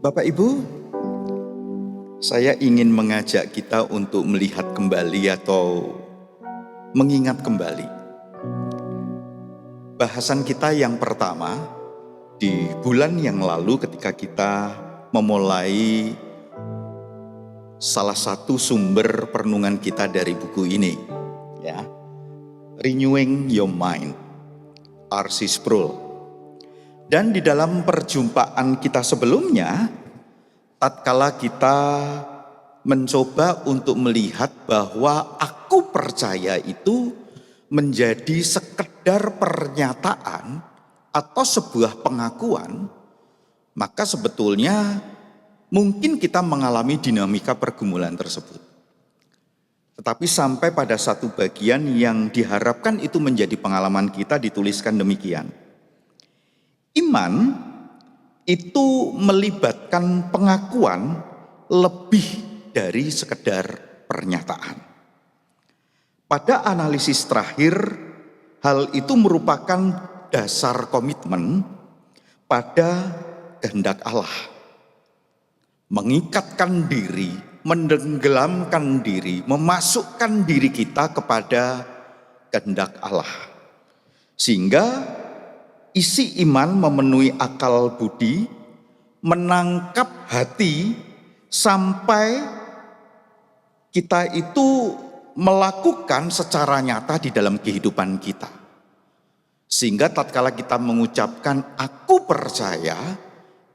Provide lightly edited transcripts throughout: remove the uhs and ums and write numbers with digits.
Bapak Ibu, saya ingin mengajak kita untuk melihat kembali atau mengingat kembali bahasan kita yang pertama di bulan yang lalu ketika kita memulai salah satu sumber perenungan kita dari buku ini, ya, Renewing Your Mind, R.C. Sproul. Dan di dalam perjumpaan kita sebelumnya, tatkala kita mencoba untuk melihat bahwa aku percaya itu menjadi sekedar pernyataan atau sebuah pengakuan, maka sebetulnya mungkin kita mengalami dinamika pergumulan tersebut. Tetapi sampai pada satu bagian yang diharapkan itu menjadi pengalaman kita dituliskan demikian. Iman itu melibatkan pengakuan lebih dari sekedar pernyataan. Pada analisis terakhir, hal itu merupakan dasar komitmen pada kehendak Allah. Mengikatkan diri, menenggelamkan diri, memasukkan diri kita kepada kehendak Allah. Sehingga isi iman memenuhi akal budi, menangkap hati sampai kita itu melakukan secara nyata di dalam kehidupan kita. Sehingga tatkala kita mengucapkan aku percaya,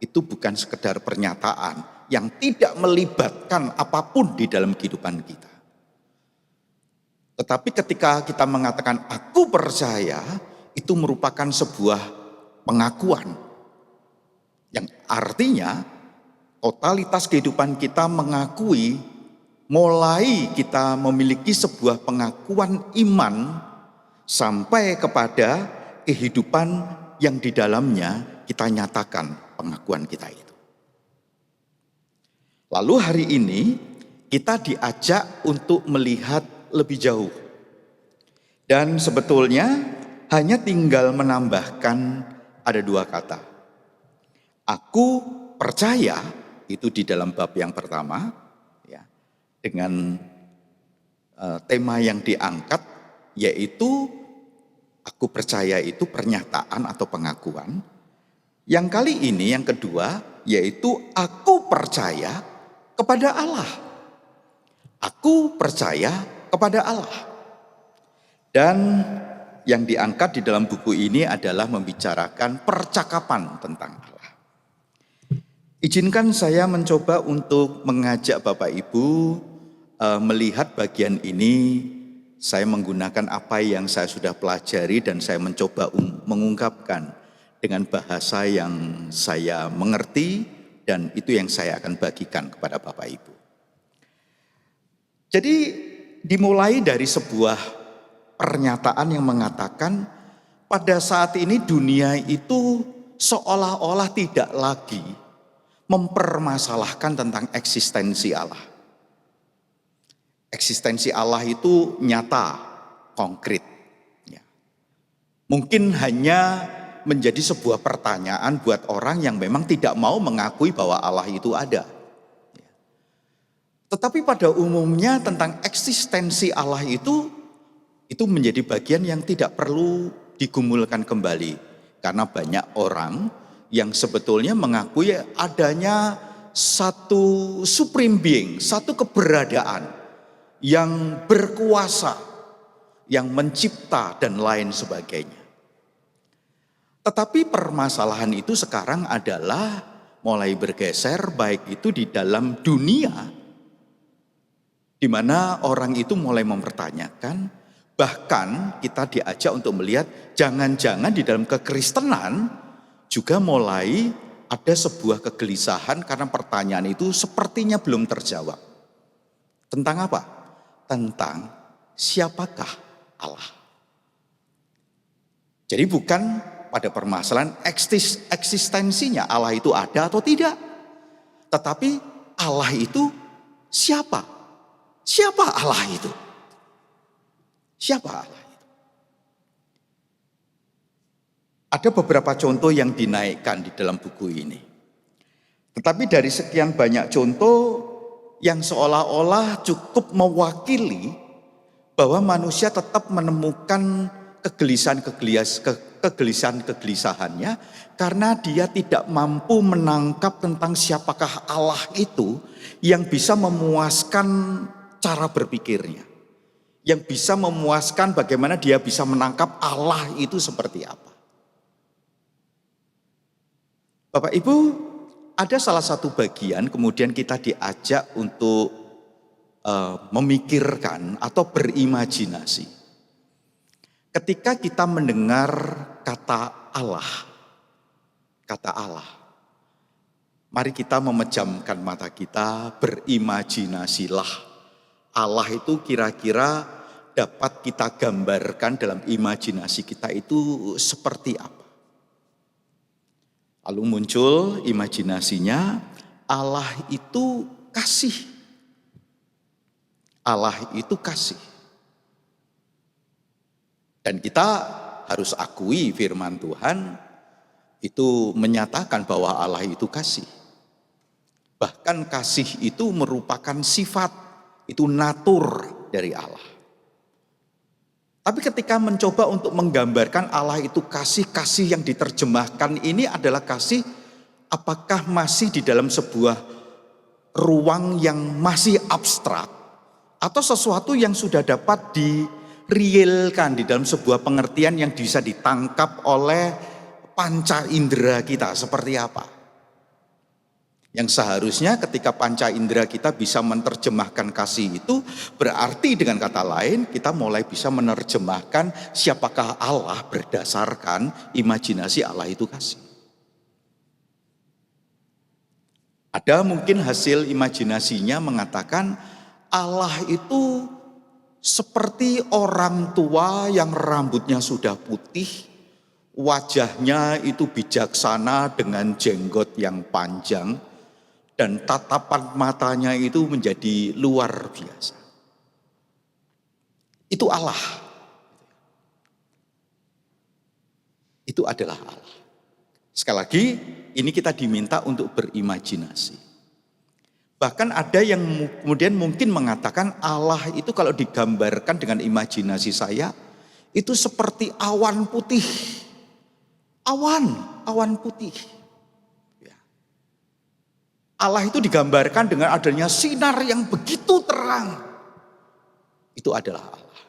itu bukan sekedar pernyataan yang tidak melibatkan apapun di dalam kehidupan kita. Tetapi ketika kita mengatakan aku percaya, itu merupakan sebuah pengakuan yang artinya totalitas kehidupan kita mengakui, mulai kita memiliki sebuah pengakuan iman sampai kepada kehidupan yang di dalamnya kita nyatakan pengakuan kita itu. Lalu hari ini kita diajak untuk melihat lebih jauh. Dan sebetulnya hanya tinggal menambahkan ada dua kata. Aku percaya, itu di dalam bab yang pertama, ya, dengan tema yang diangkat, yaitu aku percaya itu pernyataan atau pengakuan. Yang kali ini yang kedua, yaitu aku percaya kepada Allah. Aku percaya kepada Allah. Dan yang diangkat di dalam buku ini adalah membicarakan percakapan tentang Allah. Izinkan saya mencoba untuk mengajak Bapak Ibu melihat bagian ini. Saya menggunakan apa yang saya sudah pelajari dan saya mencoba mengungkapkan dengan bahasa yang saya mengerti dan itu yang saya akan bagikan kepada Bapak Ibu. Jadi dimulai dari sebuah pernyataan yang mengatakan pada saat ini dunia itu seolah-olah tidak lagi mempermasalahkan tentang eksistensi Allah. Eksistensi Allah itu nyata, konkret. Ya. Mungkin hanya menjadi sebuah pertanyaan buat orang yang memang tidak mau mengakui bahwa Allah itu ada. Ya. Tetapi pada umumnya tentang eksistensi Allah itu menjadi bagian yang tidak perlu digumulkan kembali. Karena banyak orang yang sebetulnya mengakui adanya satu supreme being, satu keberadaan yang berkuasa, yang mencipta dan lain sebagainya. Tetapi permasalahan itu sekarang adalah mulai bergeser baik itu di dalam dunia, di mana orang itu mulai mempertanyakan. Bahkan kita diajak untuk melihat jangan-jangan di dalam kekristenan juga mulai ada sebuah kegelisahan karena pertanyaan itu sepertinya belum terjawab. Tentang apa? Tentang siapakah Allah. Jadi bukan pada permasalahan eksistensinya Allah itu ada atau tidak. Tetapi Allah itu siapa? Siapa Allah itu? Siapa Allah itu? Ada beberapa contoh yang dinaikkan di dalam buku ini. Tetapi dari sekian banyak contoh yang seolah-olah cukup mewakili bahwa manusia tetap menemukan kegelisahan-kegelisahannya karena dia tidak mampu menangkap tentang siapakah Allah itu yang bisa memuaskan cara berpikirnya, yang bisa memuaskan bagaimana dia bisa menangkap Allah itu seperti apa. Bapak Ibu, ada salah satu bagian kemudian kita diajak untuk memikirkan atau berimajinasi. Ketika kita mendengar kata Allah, mari kita memejamkan mata kita, berimajinasilah. Allah itu kira-kira dapat kita gambarkan dalam imajinasi kita itu seperti apa. Lalu muncul imajinasinya, Allah itu kasih. Allah itu kasih. Dan kita harus akui firman Tuhan itu menyatakan bahwa Allah itu kasih. Bahkan kasih itu merupakan sifat, itu natur dari Allah. Tapi ketika mencoba untuk menggambarkan Allah itu kasih yang diterjemahkan ini adalah kasih, apakah masih di dalam sebuah ruang yang masih abstrak atau sesuatu yang sudah dapat direalkan di dalam sebuah pengertian yang bisa ditangkap oleh panca indera kita seperti apa? Yang seharusnya ketika panca indera kita bisa menerjemahkan kasih itu, berarti dengan kata lain kita mulai bisa menerjemahkan siapakah Allah berdasarkan imajinasi Allah itu kasih. Ada mungkin hasil imajinasinya mengatakan Allah itu seperti orang tua yang rambutnya sudah putih, wajahnya itu bijaksana dengan jenggot yang panjang, dan tatapan matanya itu menjadi luar biasa. Itu Allah. Itu adalah Allah. Sekali lagi, ini kita diminta untuk berimajinasi. Bahkan ada yang kemudian mungkin mengatakan Allah itu kalau digambarkan dengan imajinasi saya, itu seperti awan putih. Awan putih. Allah itu digambarkan dengan adanya sinar yang begitu terang. Itu adalah Allah.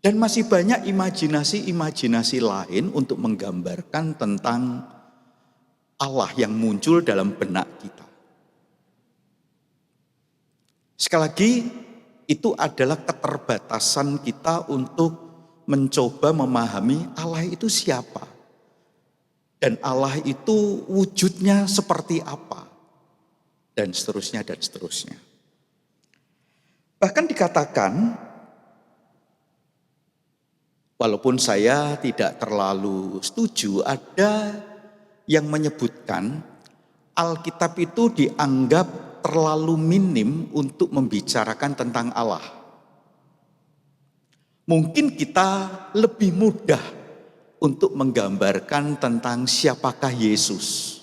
Dan masih banyak imajinasi-imajinasi lain untuk menggambarkan tentang Allah yang muncul dalam benak kita. Sekali lagi, itu adalah keterbatasan kita untuk mencoba memahami Allah itu siapa. Dan Allah itu wujudnya seperti apa. Dan seterusnya, dan seterusnya. Bahkan dikatakan, walaupun saya tidak terlalu setuju, ada yang menyebutkan Alkitab itu dianggap terlalu minim untuk membicarakan tentang Allah. Mungkin kita lebih mudah untuk menggambarkan tentang siapakah Yesus.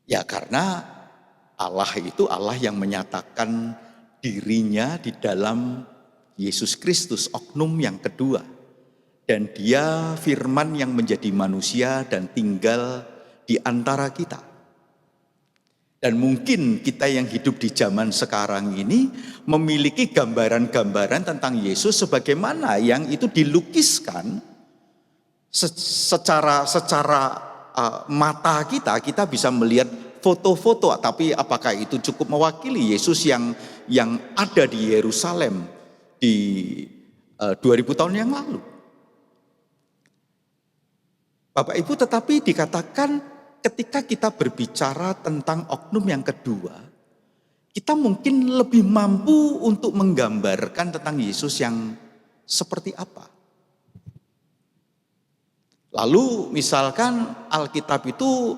Ya karena Allah itu Allah yang menyatakan dirinya di dalam Yesus Kristus, oknum yang kedua. Dan dia firman yang menjadi manusia dan tinggal di antara kita. Dan mungkin kita yang hidup di zaman sekarang ini memiliki gambaran-gambaran tentang Yesus sebagaimana yang itu dilukiskan secara mata kita bisa melihat foto-foto, tapi apakah itu cukup mewakili Yesus yang ada di Yerusalem di 2000 tahun yang lalu? Bapak Ibu, tetapi dikatakan ketika kita berbicara tentang oknum yang kedua, kita mungkin lebih mampu untuk menggambarkan tentang Yesus yang seperti apa. Lalu misalkan Alkitab itu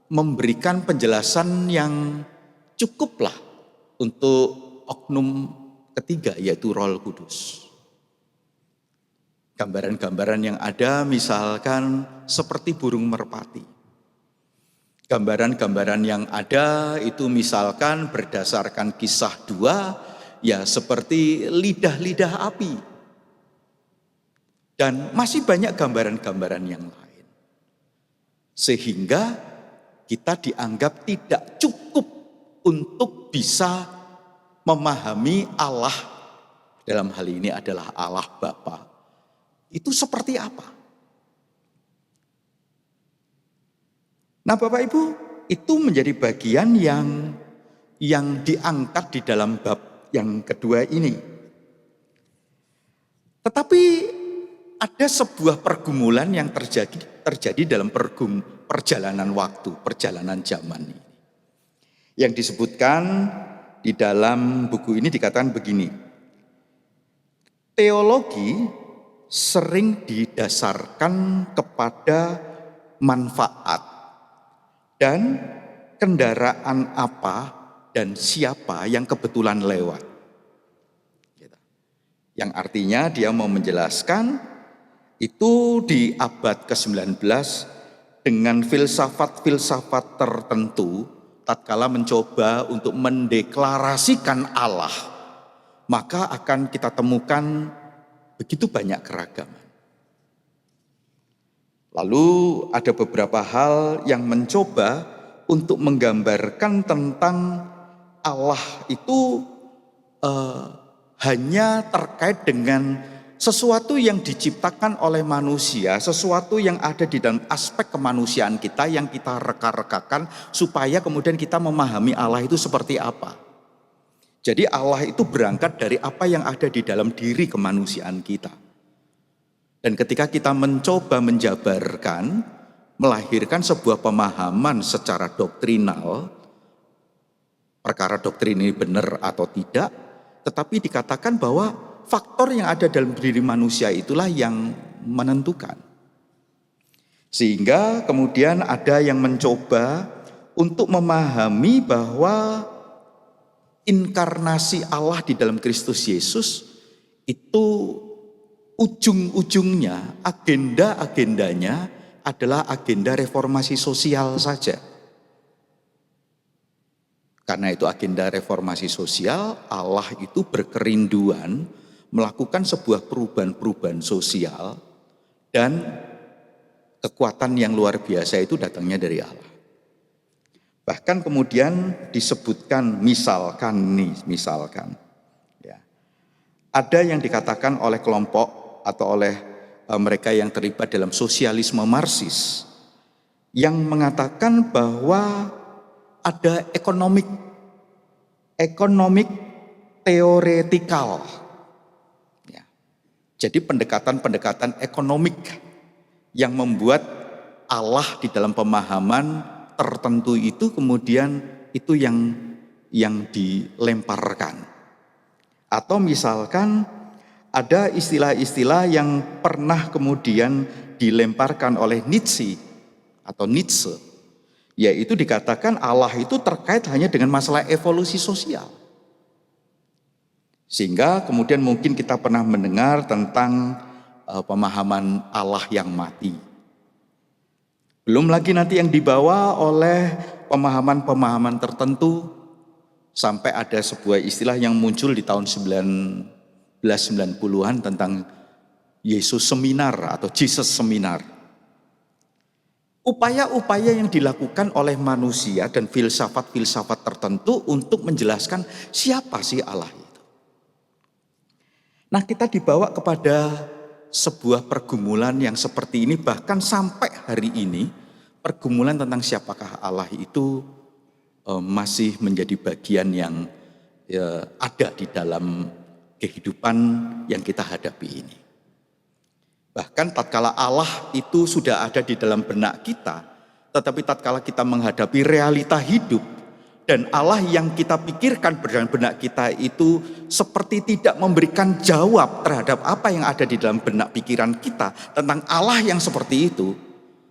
memberikan penjelasan yang cukuplah untuk oknum ketiga, yaitu Roh Kudus. Gambaran-gambaran yang ada misalkan seperti burung merpati. Gambaran-gambaran yang ada itu misalkan berdasarkan Kisah 2 ya seperti lidah-lidah api. Dan masih banyak gambaran-gambaran yang lain. Sehingga kita dianggap tidak cukup untuk bisa memahami Allah, dalam hal ini adalah Allah Bapa. Itu seperti apa? Nah Bapak Ibu, itu menjadi bagian yang diangkat di dalam bab yang kedua ini. Tetapi ada sebuah pergumulan yang terjadi dalam perjalanan waktu, perjalanan zaman ini. Yang disebutkan di dalam buku ini dikatakan begini. Teologi sering didasarkan kepada manfaat dan kendaraan apa dan siapa yang kebetulan lewat. Yang artinya dia mau menjelaskan itu di abad ke-19 dengan filsafat-filsafat tertentu tatkala mencoba untuk mendeklarasikan Allah, maka akan kita temukan begitu banyak keragaman. Lalu ada beberapa hal yang mencoba untuk menggambarkan tentang Allah itu hanya terkait dengan sesuatu yang diciptakan oleh manusia, sesuatu yang ada di dalam aspek kemanusiaan kita yang kita reka-rekakan supaya kemudian kita memahami Allah itu seperti apa. Jadi Allah itu berangkat dari apa yang ada di dalam diri kemanusiaan kita. Dan ketika kita mencoba menjabarkan, melahirkan sebuah pemahaman secara doktrinal, perkara doktrin ini benar atau tidak, tetapi dikatakan bahwa faktor yang ada dalam diri manusia itulah yang menentukan. Sehingga kemudian ada yang mencoba untuk memahami bahwa inkarnasi Allah di dalam Kristus Yesus itu ujung-ujungnya, agenda-agendanya adalah agenda reformasi sosial saja. Karena itu agenda reformasi sosial, Allah itu berkerinduan melakukan sebuah perubahan-perubahan sosial dan kekuatan yang luar biasa itu datangnya dari Allah. Bahkan kemudian disebutkan misalkan ya, ada yang dikatakan oleh kelompok atau oleh mereka yang terlibat dalam sosialisme Marxis yang mengatakan bahwa ada ekonomik teoretikal. Ya. Jadi pendekatan ekonomik yang membuat Allah di dalam pemahaman tertentu itu kemudian itu yang dilemparkan. Atau misalkan ada istilah-istilah yang pernah kemudian dilemparkan oleh Nietzsche, yaitu dikatakan Allah itu terkait hanya dengan masalah evolusi sosial. Sehingga kemudian mungkin kita pernah mendengar tentang pemahaman Allah yang mati. Belum lagi nanti yang dibawa oleh pemahaman-pemahaman tertentu sampai ada sebuah istilah yang muncul di tahun 1990-an tentang Yesus Seminar atau Jesus Seminar. Upaya-upaya yang dilakukan oleh manusia dan filsafat-filsafat tertentu untuk menjelaskan siapa sih Allah itu. Nah, kita dibawa kepada sebuah pergumulan yang seperti ini, bahkan sampai hari ini pergumulan tentang siapakah Allah itu masih menjadi bagian yang ada di dalam kehidupan yang kita hadapi ini. Bahkan tatkala Allah itu sudah ada di dalam benak kita, tetapi tatkala kita menghadapi realita hidup dan Allah yang kita pikirkan dalam benak kita itu seperti tidak memberikan jawab terhadap apa yang ada di dalam benak pikiran kita tentang Allah yang seperti itu,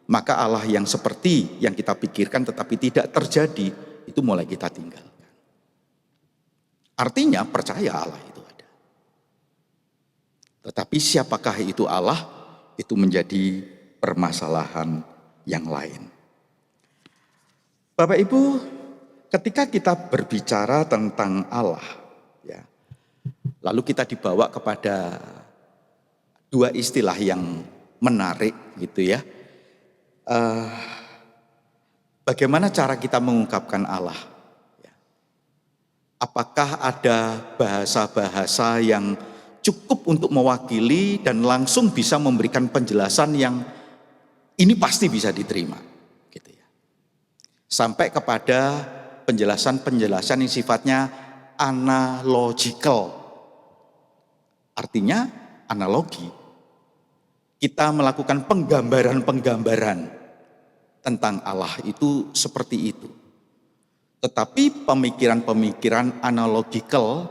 maka Allah yang seperti yang kita pikirkan tetapi tidak terjadi, itu mulai kita tinggalkan. Artinya percaya Allah itu ada. Tetapi siapakah itu Allah? Itu menjadi permasalahan yang lain. Bapak Ibu, ketika kita berbicara tentang Allah, ya, lalu kita dibawa kepada dua istilah yang menarik gitu ya. Bagaimana cara kita mengungkapkan Allah? Apakah ada bahasa-bahasa yang cukup untuk mewakili dan langsung bisa memberikan penjelasan yang ini pasti bisa diterima, gitu ya. Sampai kepada penjelasan-penjelasan yang sifatnya analogical. Artinya analogi. Kita melakukan penggambaran-penggambaran tentang Allah itu seperti itu. Tetapi pemikiran-pemikiran analogical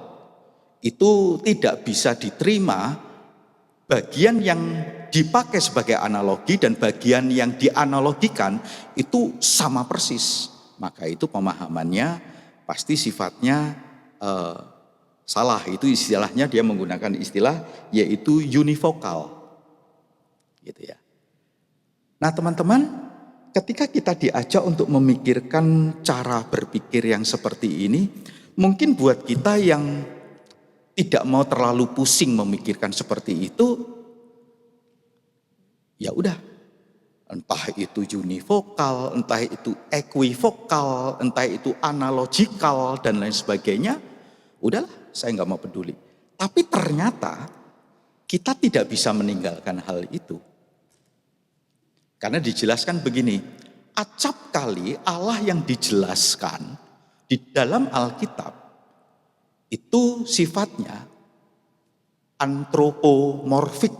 itu tidak bisa diterima bagian yang dipakai sebagai analogi dan bagian yang dianalogikan itu sama persis. Maka itu pemahamannya pasti sifatnya salah. Itu istilahnya dia menggunakan istilah yaitu univokal. Gitu ya. Nah teman-teman, ketika kita diajak untuk memikirkan cara berpikir yang seperti ini, mungkin buat kita yang tidak mau terlalu pusing memikirkan seperti itu, ya udah, entah itu univokal, entah itu equivokal, entah itu analogical dan lain sebagainya, udahlah, saya nggak mau peduli. Tapi ternyata kita tidak bisa meninggalkan hal itu. Karena dijelaskan begini, acap kali Allah yang dijelaskan di dalam Alkitab itu sifatnya antropomorfik.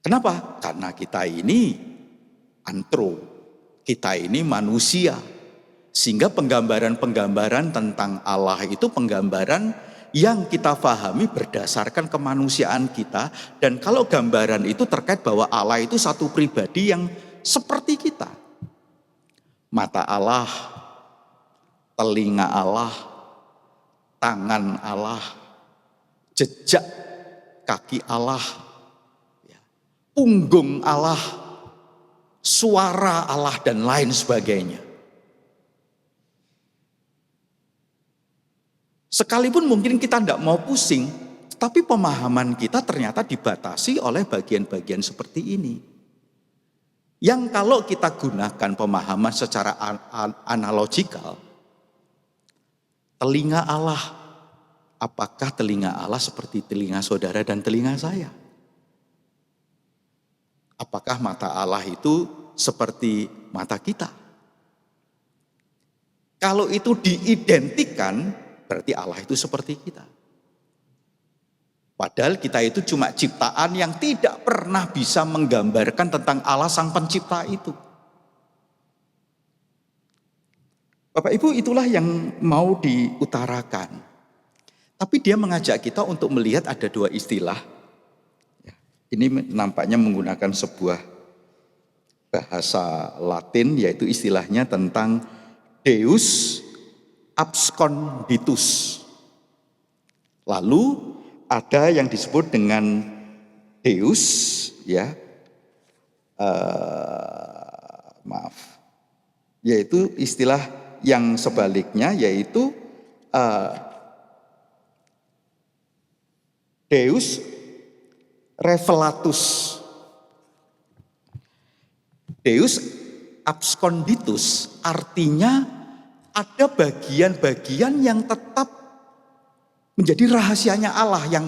Kenapa? Karena kita ini kita ini manusia. Sehingga penggambaran-penggambaran tentang Allah itu penggambaran yang kita pahami berdasarkan kemanusiaan kita. Dan kalau gambaran itu terkait bahwa Allah itu satu pribadi yang seperti kita. Mata Allah, telinga Allah, tangan Allah, jejak kaki Allah, punggung Allah, suara Allah dan lain sebagainya. Sekalipun mungkin kita tidak mau pusing, tapi pemahaman kita ternyata dibatasi oleh bagian-bagian seperti ini. Yang kalau kita gunakan pemahaman secara analogical, telinga Allah, apakah telinga Allah seperti telinga saudara dan telinga saya? Apakah mata Allah itu seperti mata kita? Kalau itu diidentikan, berarti Allah itu seperti kita. Padahal kita itu cuma ciptaan yang tidak pernah bisa menggambarkan tentang Allah sang pencipta itu. Bapak Ibu, itulah yang mau diutarakan. Tapi dia mengajak kita untuk melihat ada dua istilah. Ini nampaknya menggunakan sebuah bahasa Latin, yaitu istilahnya tentang Deus absconditus. Lalu ada yang disebut dengan Deus, ya, yaitu istilah yang sebaliknya, yaitu Deus revelatus. Deus absconditus artinya ada bagian-bagian yang tetap menjadi rahasianya Allah yang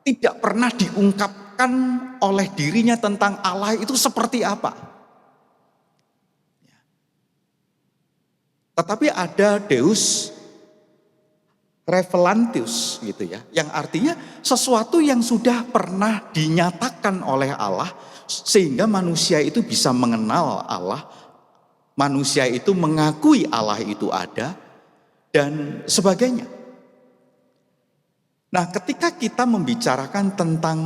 tidak pernah diungkapkan oleh dirinya tentang Allah itu seperti apa. Tetapi ada Deus revelantius gitu ya, yang artinya sesuatu yang sudah pernah dinyatakan oleh Allah sehingga manusia itu bisa mengenal Allah, manusia itu mengakui Allah itu ada dan sebagainya. Nah, ketika kita membicarakan tentang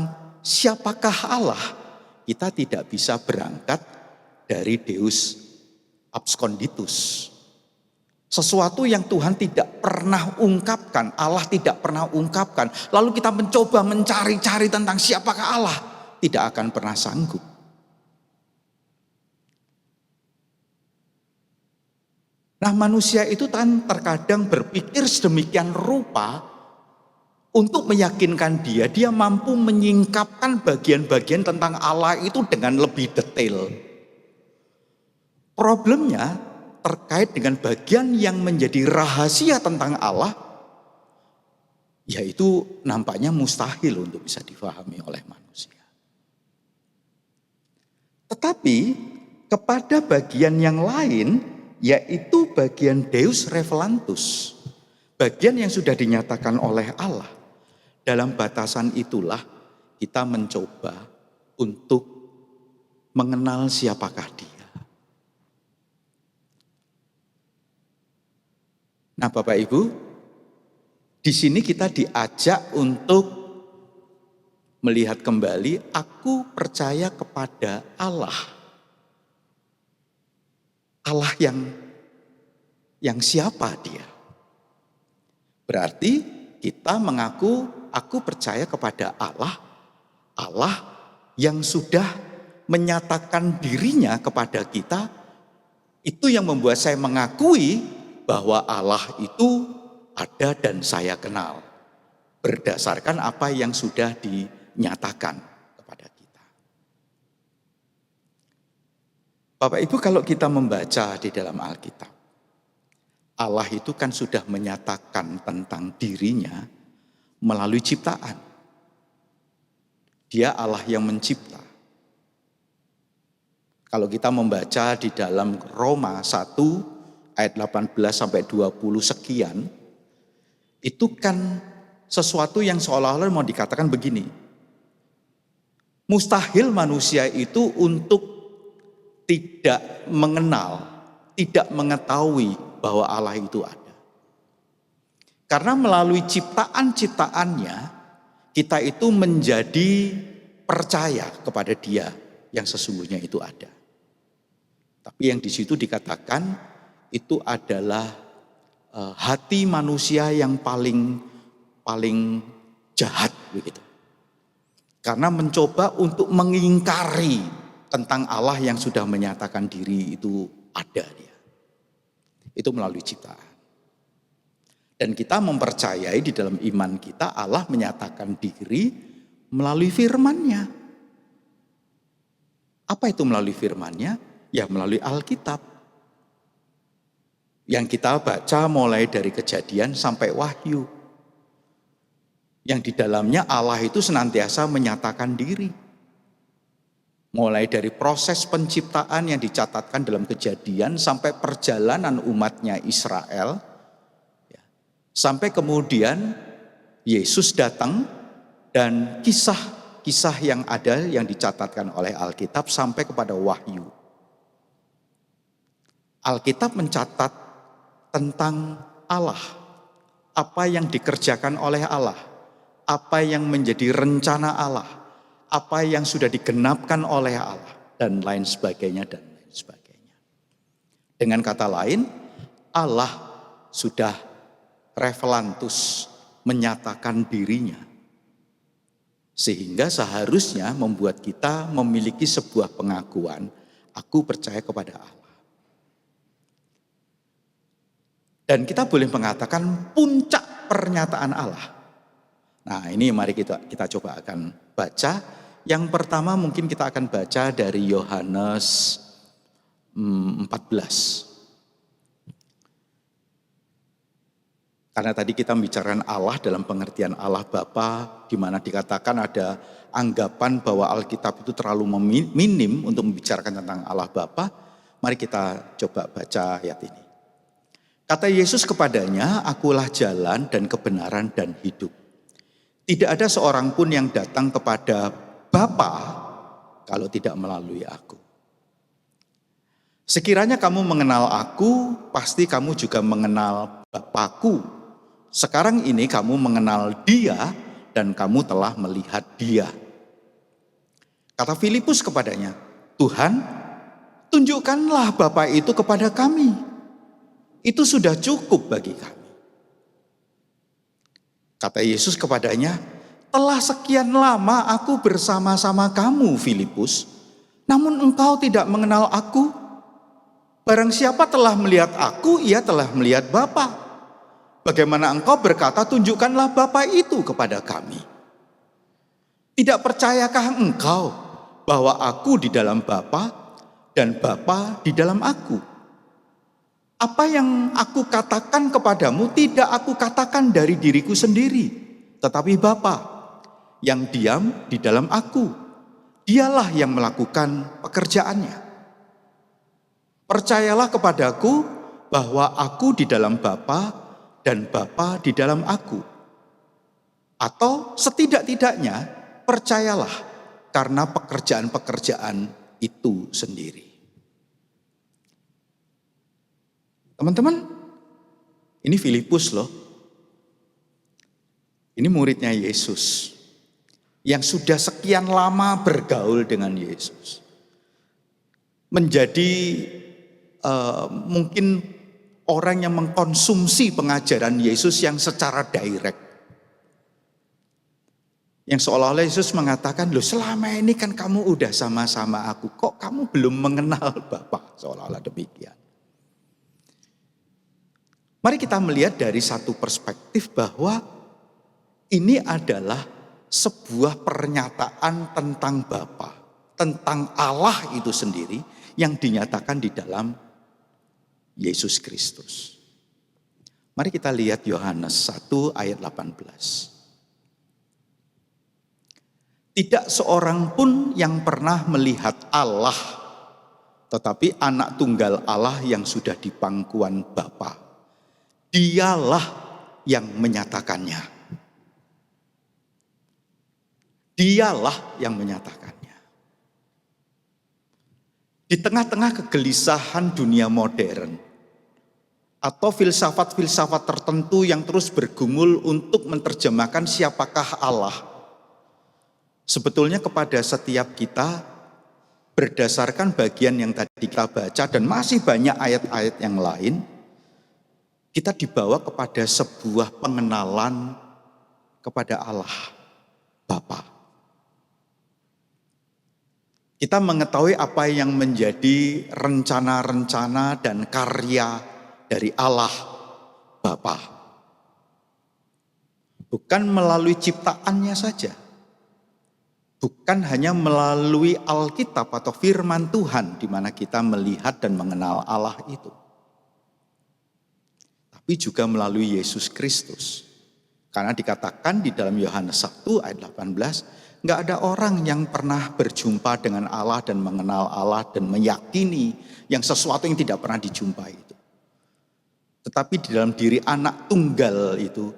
siapakah Allah, kita tidak bisa berangkat dari Deus absconditus. Sesuatu yang Tuhan tidak tidak pernah ungkapkan, Allah tidak pernah ungkapkan, lalu kita mencoba mencari-cari tentang siapakah Allah, tidak akan pernah sanggup. Nah, manusia itu kan terkadang berpikir sedemikian rupa untuk meyakinkan dia mampu menyingkapkan bagian-bagian tentang Allah itu dengan lebih detail. Problemnya terkait dengan bagian yang menjadi rahasia tentang Allah, yaitu nampaknya mustahil untuk bisa difahami oleh manusia. Tetapi kepada bagian yang lain, yaitu bagian Deus Revelantus, bagian yang sudah dinyatakan oleh Allah, dalam batasan itulah kita mencoba untuk mengenal siapakah Dia. Nah, Bapak Ibu, di sini kita diajak untuk melihat kembali, aku percaya kepada Allah. Allah yang siapa Dia? Berarti kita mengaku, aku percaya kepada Allah, Allah yang sudah menyatakan dirinya kepada kita. Itu yang membuat saya mengakui bahwa Allah itu ada dan saya kenal, berdasarkan apa yang sudah dinyatakan kepada kita. Bapak Ibu, kalau kita membaca di dalam Alkitab, Allah itu kan sudah menyatakan tentang dirinya melalui ciptaan. Dia Allah yang mencipta. Kalau kita membaca di dalam Roma 1 ayat 18 sampai 20 sekian, itu kan sesuatu yang seolah-olah mau dikatakan begini. Mustahil manusia itu untuk tidak mengenal, tidak mengetahui bahwa Allah itu ada. Karena melalui ciptaan-ciptaannya, kita itu menjadi percaya kepada Dia yang sesungguhnya itu ada. Tapi yang di situ dikatakan itu adalah hati manusia yang paling jahat begitu. Karena mencoba untuk mengingkari tentang Allah yang sudah menyatakan diri itu ada Dia. Itu melalui ciptaan. Dan kita mempercayai di dalam iman kita Allah menyatakan diri melalui firman-Nya. Apa itu melalui firman-Nya? Ya melalui Alkitab. Yang kita baca mulai dari Kejadian sampai Wahyu. Yang di dalamnya Allah itu senantiasa menyatakan diri. Mulai dari proses penciptaan yang dicatatkan dalam Kejadian sampai perjalanan umatnya Israel. Sampai kemudian Yesus datang dan kisah-kisah yang ada yang dicatatkan oleh Alkitab sampai kepada Wahyu. Alkitab mencatat tentang Allah, apa yang dikerjakan oleh Allah, apa yang menjadi rencana Allah, apa yang sudah digenapkan oleh Allah, dan lain sebagainya, dan lain sebagainya. Dengan kata lain, Allah sudah revelantus, menyatakan dirinya. Sehingga seharusnya membuat kita memiliki sebuah pengakuan, aku percaya kepada Allah. Dan kita boleh mengatakan puncak pernyataan Allah. Nah, ini mari kita coba akan baca. Yang pertama mungkin kita akan baca dari Yohanes 14. Karena tadi kita membicarakan Allah dalam pengertian Allah Bapa, di mana dikatakan ada anggapan bahwa Alkitab itu terlalu minim untuk membicarakan tentang Allah Bapa. Mari kita coba baca ayat ini. Kata Yesus kepadanya, akulah jalan dan kebenaran dan hidup. Tidak ada seorang pun yang datang kepada Bapa kalau tidak melalui aku. Sekiranya kamu mengenal aku, pasti kamu juga mengenal Bapakku. Sekarang ini kamu mengenal Dia dan kamu telah melihat Dia. Kata Filipus kepadanya, Tuhan, tunjukkanlah Bapa itu kepada kami. Itu sudah cukup bagi kami. Kata Yesus kepadanya, telah sekian lama aku bersama-sama kamu, Filipus, namun engkau tidak mengenal aku. Barang siapa telah melihat aku, ia telah melihat Bapa. Bagaimana engkau berkata, tunjukkanlah Bapa itu kepada kami. Tidak percayakah engkau bahwa aku di dalam Bapa dan Bapa di dalam aku? Apa yang aku katakan kepadamu tidak aku katakan dari diriku sendiri, tetapi Bapa yang diam di dalam aku, dialah yang melakukan pekerjaannya. Percayalah kepadaku bahwa aku di dalam Bapa dan Bapa di dalam aku. Atau setidak-tidaknya percayalah karena pekerjaan-pekerjaan itu sendiri. Teman-teman, ini Filipus loh. Ini muridnya Yesus yang sudah sekian lama bergaul dengan Yesus. Menjadi mungkin orang yang mengkonsumsi pengajaran Yesus yang secara direct. Yang seolah-olah Yesus mengatakan, loh selama ini kan kamu udah sama-sama aku, kok kamu belum mengenal Bapa? Seolah-olah demikian. Mari kita melihat dari satu perspektif bahwa ini adalah sebuah pernyataan tentang Bapa, tentang Allah itu sendiri yang dinyatakan di dalam Yesus Kristus. Mari kita lihat Yohanes 1 ayat 18. Tidak seorang pun yang pernah melihat Allah, tetapi anak tunggal Allah yang sudah di pangkuan Bapa. Dialah yang menyatakannya. Dialah yang menyatakannya. Di tengah-tengah kegelisahan dunia modern atau filsafat-filsafat tertentu yang terus bergumul untuk menerjemahkan siapakah Allah, sebetulnya kepada setiap kita berdasarkan bagian yang tadi kita baca dan masih banyak ayat-ayat yang lain, kita dibawa kepada sebuah pengenalan kepada Allah, Bapa. Kita mengetahui apa yang menjadi rencana-rencana dan karya dari Allah, Bapa. Bukan melalui ciptaannya saja. Bukan hanya melalui Alkitab atau firman Tuhan di mana kita melihat dan mengenal Allah itu. Tapi juga melalui Yesus Kristus. Karena dikatakan di dalam Yohanes 1 ayat 18, enggak ada orang yang pernah berjumpa dengan Allah dan mengenal Allah dan meyakini yang sesuatu yang tidak pernah dijumpai itu. Tetapi di dalam diri anak tunggal itu,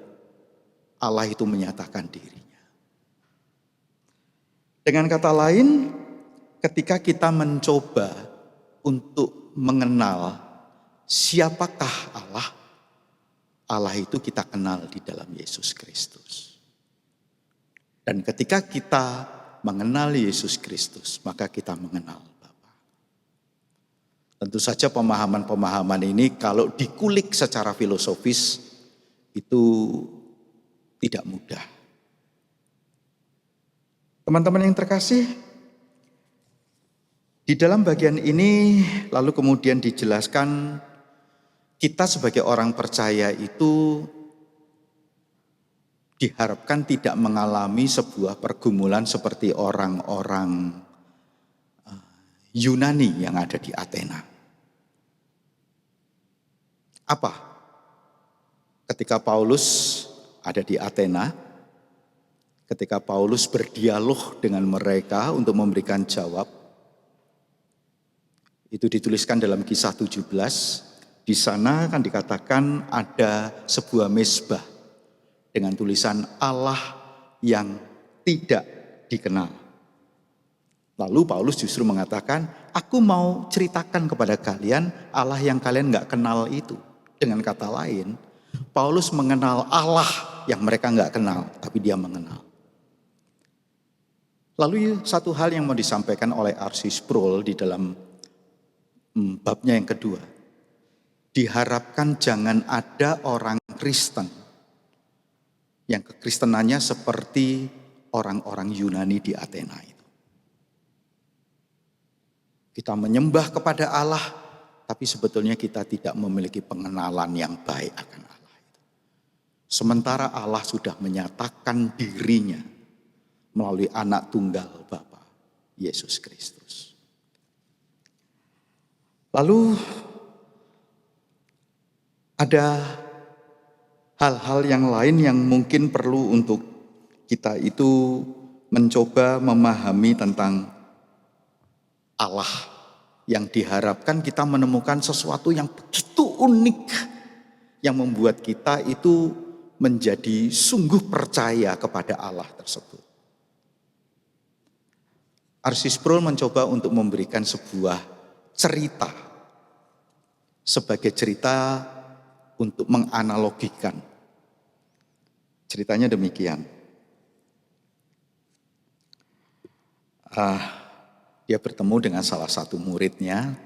Allah itu menyatakan dirinya. Dengan kata lain, ketika kita mencoba untuk mengenal siapakah Allah, Allah itu kita kenal di dalam Yesus Kristus. Dan ketika kita mengenal Yesus Kristus, maka kita mengenal Bapa. Tentu saja pemahaman-pemahaman ini kalau dikulik secara filosofis itu tidak mudah. Teman-teman yang terkasih, di dalam bagian ini lalu kemudian dijelaskan kita sebagai orang percaya itu diharapkan tidak mengalami sebuah pergumulan seperti orang-orang Yunani yang ada di Athena. Apa? Ketika Paulus ada di Athena, ketika Paulus berdialog dengan mereka untuk memberikan jawab, itu dituliskan dalam Kisah 17. Di sana kan dikatakan ada sebuah mezbah dengan tulisan Allah yang tidak dikenal. Lalu Paulus justru mengatakan, aku mau ceritakan kepada kalian Allah yang kalian gak kenal itu. Dengan kata lain, Paulus mengenal Allah yang mereka gak kenal, tapi dia mengenal. Lalu satu hal yang mau disampaikan oleh R.C. Sproul di dalam babnya yang kedua. Diharapkan jangan ada orang Kristen yang kekristenannya seperti orang-orang Yunani di Athena itu. Kita menyembah kepada Allah, tapi sebetulnya kita tidak memiliki pengenalan yang baik akan Allah itu. Sementara Allah sudah menyatakan dirinya melalui anak tunggal Bapa, Yesus Kristus. Lalu ada hal-hal yang lain yang mungkin perlu untuk kita itu mencoba memahami tentang Allah, yang diharapkan kita menemukan sesuatu yang begitu unik yang membuat kita itu menjadi sungguh percaya kepada Allah tersebut. R.C. Sproul mencoba untuk memberikan sebuah cerita sebagai cerita untuk menganalogikan. Ceritanya demikian. Dia bertemu dengan salah satu muridnya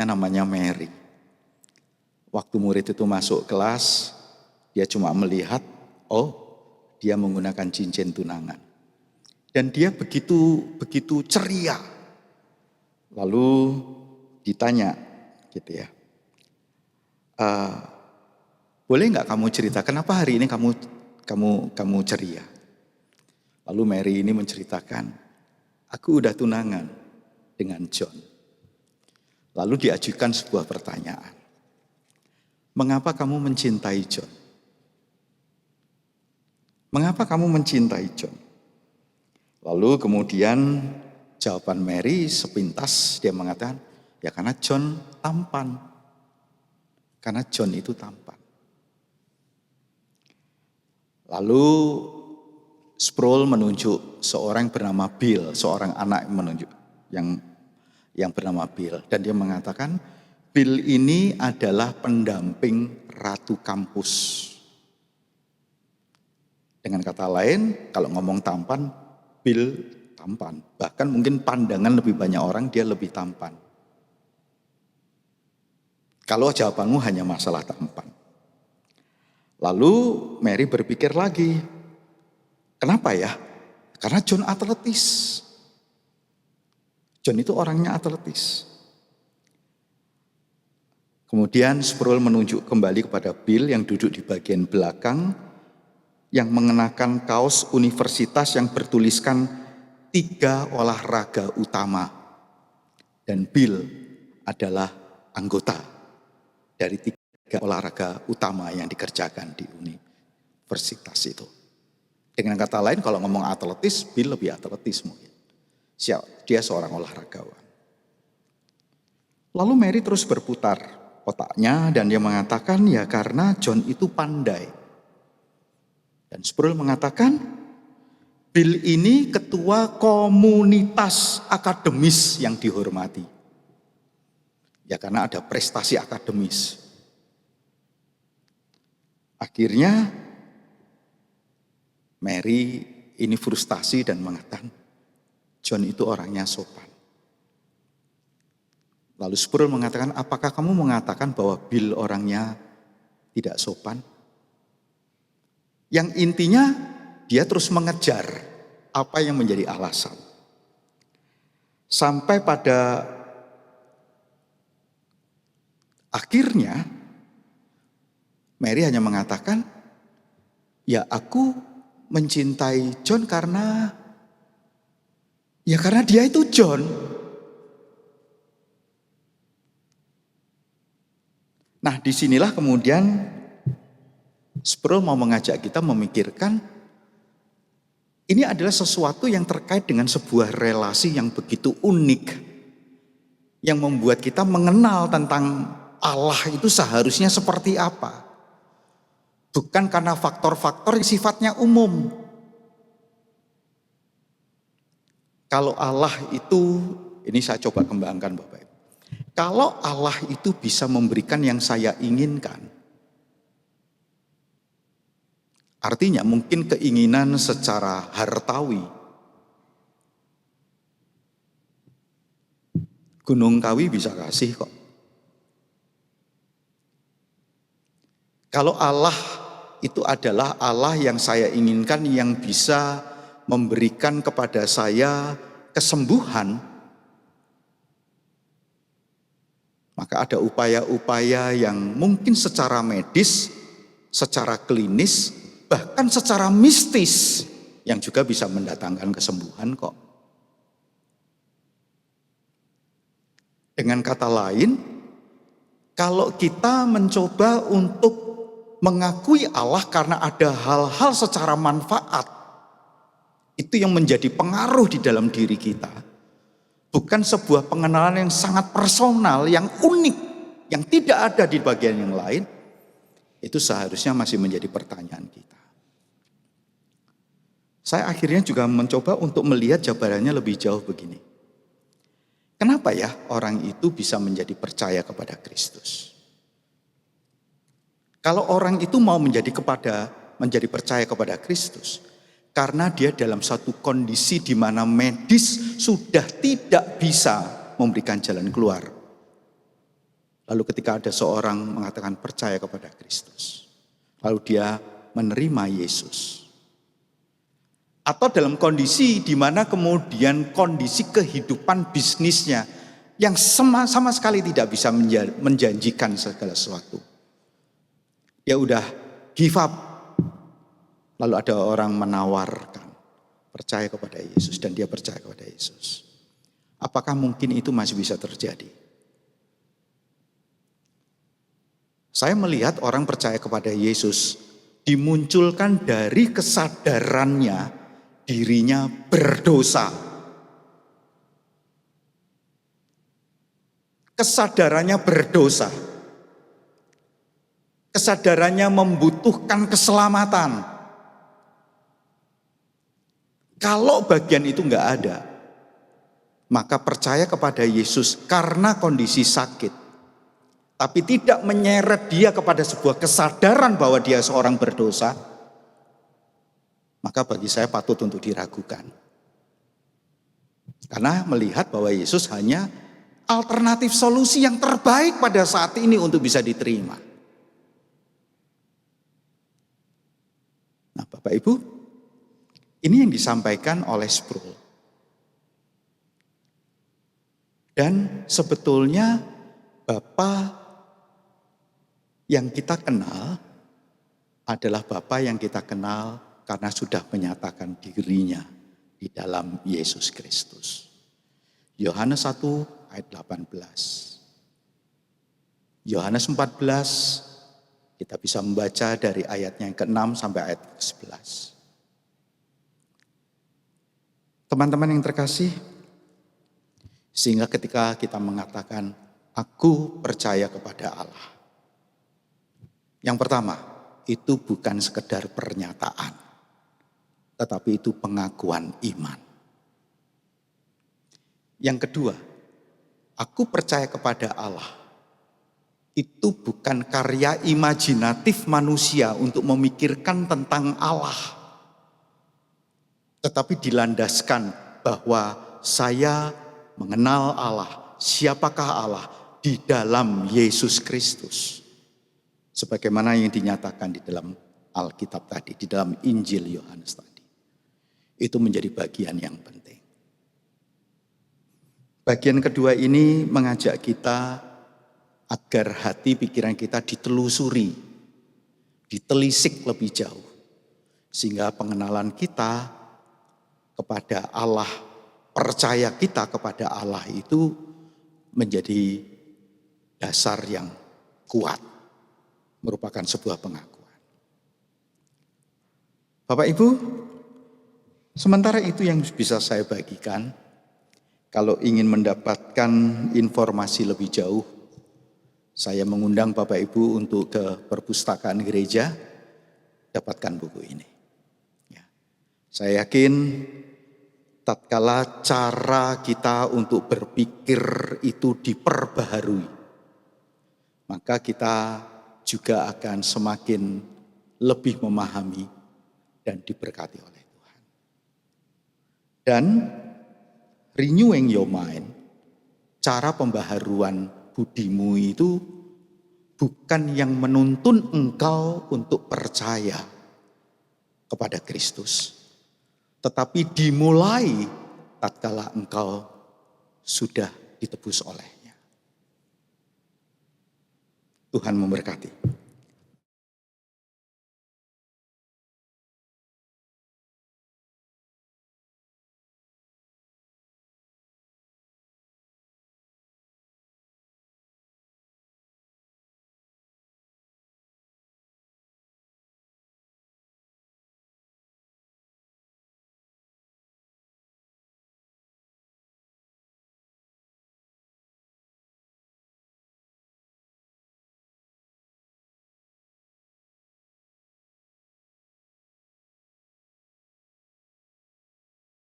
namanya Mary. Waktu murid itu masuk kelas, dia cuma melihat, dia menggunakan cincin tunangan. Dan dia begitu ceria. Lalu ditanya gitu ya, boleh nggak kamu cerita kenapa hari ini kamu ceria? Lalu Mary ini menceritakan, aku udah tunangan dengan John. Lalu diajukan sebuah pertanyaan, mengapa kamu mencintai John? Mengapa kamu mencintai John? Lalu kemudian jawaban Mary sepintas dia mengatakan, ya karena John tampan. Karena John itu tampan. Lalu Sproul menunjuk seorang bernama Bill, seorang anak menunjuk yang bernama Bill, dan dia mengatakan Bill ini adalah pendamping ratu kampus. Dengan kata lain, kalau ngomong tampan, Bill tampan. Bahkan mungkin pandangan lebih banyak orang dia lebih tampan. Kalau jawabanmu hanya masalah tampan. Lalu Mary berpikir lagi, kenapa ya? Karena John atletis. John itu orangnya atletis. Kemudian Sproul menunjuk kembali kepada Bill yang duduk di bagian belakang, yang mengenakan kaos universitas yang bertuliskan 3 olahraga utama. Dan Bill adalah anggota dari 3 olahraga utama yang dikerjakan di universitas itu. Dengan kata lain, kalau ngomong atletis, Bill lebih atletis mungkin. Dia seorang olahragawan. Lalu Mary terus berputar otaknya dan dia mengatakan, ya karena John itu pandai. Dan Sproul mengatakan, Bill ini ketua komunitas akademis yang dihormati. Ya karena ada prestasi akademis. Akhirnya Mary ini frustasi dan mengatakan, John itu orangnya sopan. Lalu Sproul mengatakan, apakah kamu mengatakan bahwa Bill orangnya tidak sopan? Yang intinya dia terus mengejar apa yang menjadi alasan. Sampai pada akhirnya Mary hanya mengatakan, ya aku mencintai John karena dia itu John. Nah, disinilah kemudian Sproul mau mengajak kita memikirkan ini adalah sesuatu yang terkait dengan sebuah relasi yang begitu unik, yang membuat kita mengenal tentang Allah itu seharusnya seperti apa. Bukan karena faktor-faktor yang sifatnya umum. Kalau Allah itu, ini saya coba kembangkan Bapak Ibu. Kalau Allah itu bisa memberikan yang saya inginkan, artinya mungkin keinginan secara hartawi. Gunung Kawi bisa kasih kok. Kalau Allah itu adalah Allah yang saya inginkan, yang bisa memberikan kepada saya kesembuhan, maka ada upaya-upaya yang mungkin secara medis, secara klinis, bahkan secara mistis yang juga bisa mendatangkan kesembuhan kok. Dengan kata lain, kalau kita mencoba untuk mengakui Allah karena ada hal-hal secara manfaat, itu yang menjadi pengaruh di dalam diri kita. Bukan sebuah pengenalan yang sangat personal, yang unik, yang tidak ada di bagian yang lain. Itu seharusnya masih menjadi pertanyaan kita. Saya akhirnya juga mencoba untuk melihat jawabannya lebih jauh begini. Kenapa ya orang itu bisa menjadi percaya kepada Kristus? Kalau orang itu mau menjadi percaya kepada Kristus, karena dia dalam satu kondisi di mana medis sudah tidak bisa memberikan jalan keluar. Lalu ketika ada seorang mengatakan percaya kepada Kristus, lalu dia menerima Yesus. Atau dalam kondisi di mana kemudian kondisi kehidupan bisnisnya yang sama sekali tidak bisa menjanjikan segala sesuatu. Dia udah give up. Lalu ada orang menawarkan percaya kepada Yesus dan dia percaya kepada Yesus. Apakah mungkin itu masih bisa terjadi? Saya melihat orang percaya kepada Yesus dimunculkan dari kesadarannya dirinya berdosa. Kesadarannya berdosa. Kesadarannya membutuhkan keselamatan. Kalau bagian itu enggak ada, maka percaya kepada Yesus karena kondisi sakit, tapi tidak menyeret dia kepada sebuah kesadaran bahwa dia seorang berdosa, maka bagi saya patut untuk diragukan. Karena melihat bahwa Yesus hanya alternatif solusi yang terbaik pada saat ini untuk bisa diterima. Nah, Bapak Ibu, ini yang disampaikan oleh Sproul. Dan sebetulnya Bapa yang kita kenal adalah Bapa yang kita kenal karena sudah menyatakan dirinya di dalam Yesus Kristus. Yohanes 1 ayat 18. Yohanes 14 kita bisa membaca dari ayatnya yang ke-6 sampai ayat ke-11. Teman-teman yang terkasih, sehingga ketika kita mengatakan, aku percaya kepada Allah. Yang pertama, itu bukan sekedar pernyataan, tetapi itu pengakuan iman. Yang kedua, aku percaya kepada Allah. Itu bukan karya imajinatif manusia untuk memikirkan tentang Allah. Tetapi dilandaskan bahwa saya mengenal Allah, siapakah Allah di dalam Yesus Kristus. Sebagaimana yang dinyatakan di dalam Alkitab tadi, di dalam Injil Yohanes tadi. Itu menjadi bagian yang penting. Bagian kedua ini mengajak kita agar hati pikiran kita ditelusuri, ditelisik lebih jauh. Sehingga pengenalan kita kepada Allah, percaya kita kepada Allah itu menjadi dasar yang kuat, merupakan sebuah pengakuan. Bapak Ibu, sementara itu yang bisa saya bagikan. Kalau ingin mendapatkan informasi lebih jauh, saya mengundang Bapak Ibu untuk ke perpustakaan gereja, dapatkan buku ini. Ya. Saya yakin tatkala cara kita untuk berpikir itu diperbaharui, maka kita juga akan semakin lebih memahami dan diberkati oleh Tuhan. Dan renewing your mind, cara pembaharuan budimu itu bukan yang menuntun engkau untuk percaya kepada Kristus, tetapi dimulai tatkala engkau sudah ditebus olehnya. Tuhan memberkati.